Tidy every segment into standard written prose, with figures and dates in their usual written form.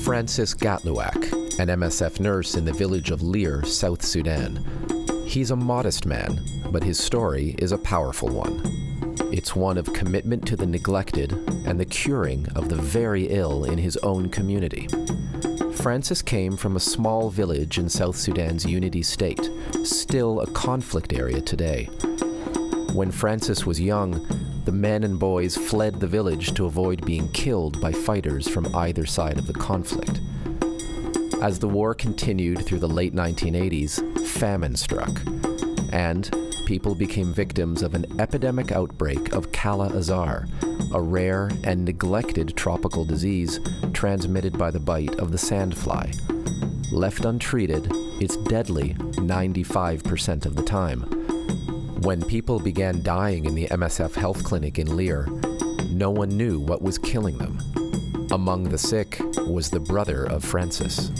Francis Gatluak, an MSF nurse in the village of Leer, South Sudan. He's a modest man, but his story is a powerful one. It's one of commitment to the neglected and the curing of the very ill in his own community. Francis came from a small village in South Sudan's Unity State, still a conflict area today. When Francis was young, the men and boys fled the village to avoid being killed by fighters from either side of the conflict. As the war continued through the late 1980s, famine struck, and people became victims of an epidemic outbreak of Kala-Azar, a rare and neglected tropical disease transmitted by the bite of the sandfly. Left untreated, it's deadly 95% of the time. When people began dying in the MSF health clinic in Leer, no one knew what was killing them. Among the sick was the brother of Francis.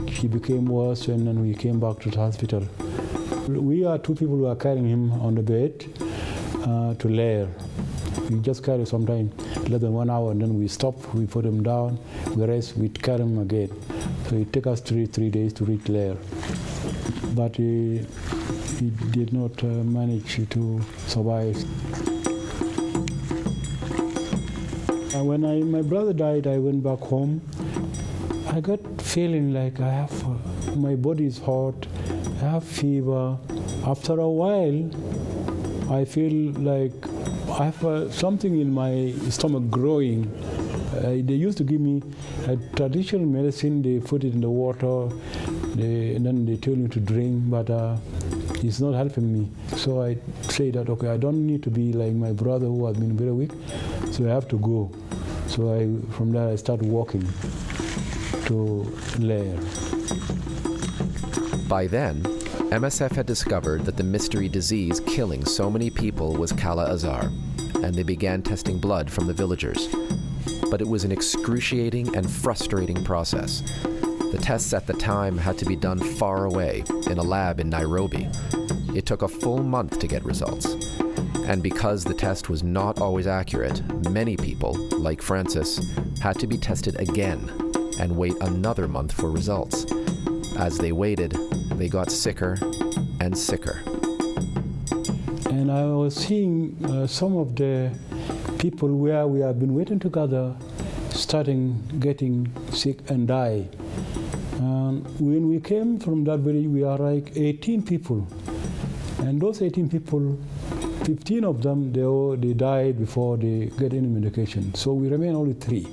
He became worse, and then we came back to the hospital. We are two people who are carrying him on the bed to Leer. We just carry sometime less than 1 hour, and then we stop, we put him down, we rest, we carry him again. So it took us three days to reach Leer. But he did not manage to survive. When my brother died, I went back home. I got feeling like my body is hot, I have fever. After a while, I feel like I have something in my stomach growing. They used to give me a traditional medicine. They put it in the water, and then they tell me to drink, but it's not helping me. So I say that, okay, I don't need to be like my brother who has been very weak, so I have to go. So from there I start walking to Leer. By then, MSF had discovered that the mystery disease killing so many people was Kala-Azar, and they began testing blood from the villagers. But it was an excruciating and frustrating process. The tests at the time had to be done far away, in a lab in Nairobi. It took a full month to get results. And because the test was not always accurate, many people, like Francis, had to be tested again and wait another month for results. As they waited, they got sicker and sicker. And I was seeing some of the people where we have been waiting together starting getting sick and die. When we came from that village, we are like 18 people. And those 18 people, 15 of them, they died before they get any medication. So we remain only 3.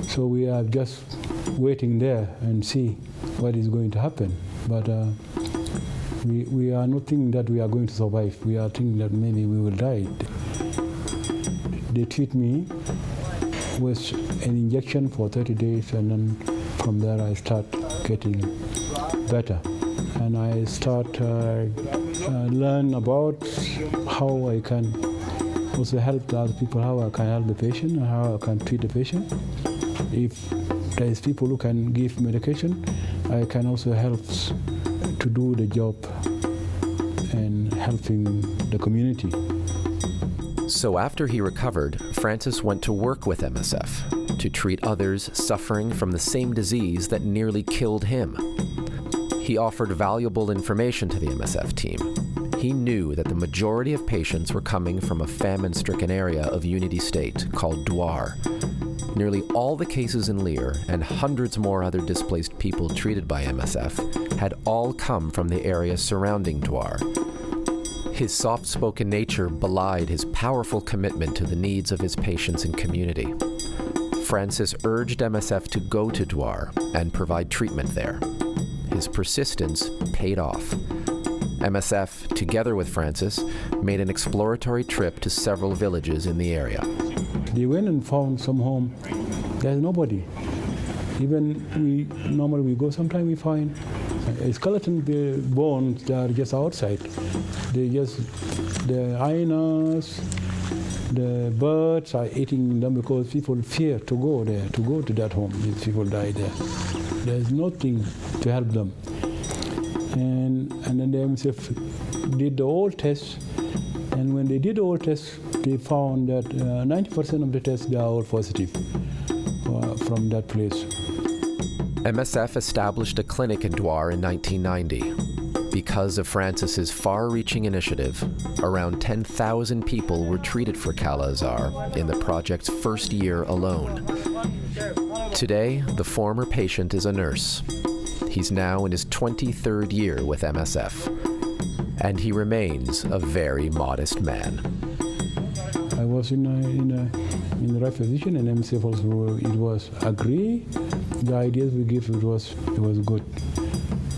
So we are just waiting there and see what is going to happen. But we are not thinking that we are going to survive. We are thinking that maybe we will die. They treat me with an injection for 30 days, and then from there I start getting better. And I start learn about how I can also help the other people, how I can help the patient, and how I can treat the patient. If there is people who can give medication, I can also help to do the job and helping the community. So after he recovered, Francis went to work with MSF to treat others suffering from the same disease that nearly killed him. He offered valuable information to the MSF team. He knew that the majority of patients were coming from a famine-stricken area of Unity State called Dwar. Nearly all the cases in Leer and hundreds more other displaced people treated by MSF had all come from the area surrounding Dwar. His soft-spoken nature belied his powerful commitment to the needs of his patients and community. Francis urged MSF to go to Dwar and provide treatment there. His persistence paid off. MSF, together with Francis, made an exploratory trip to several villages in the area. They went and found some home. There's nobody. Even normally we go, sometimes we find skeleton bones that are just outside. The hyenas, the birds are eating them because people fear to go there, to go to that home if people die there. There's nothing to help them. And then the MSF did the whole test, and when they did the whole test, they found that 90% of the tests, they are all positive from that place. MSF established a clinic in Douar in 1990. Because of Francis's far-reaching initiative, around 10,000 people were treated for Kala-Azar in the project's first year alone. Today, the former patient is a nurse. He's now in his 23rd year with MSF, and he remains a very modest man. I was in the right position, and MSF also, it was agree. The ideas we give, it was good.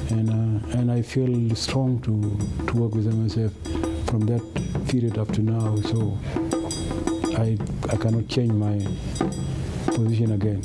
And I feel strong to work with MSF from that period up to now. So I cannot change my position again.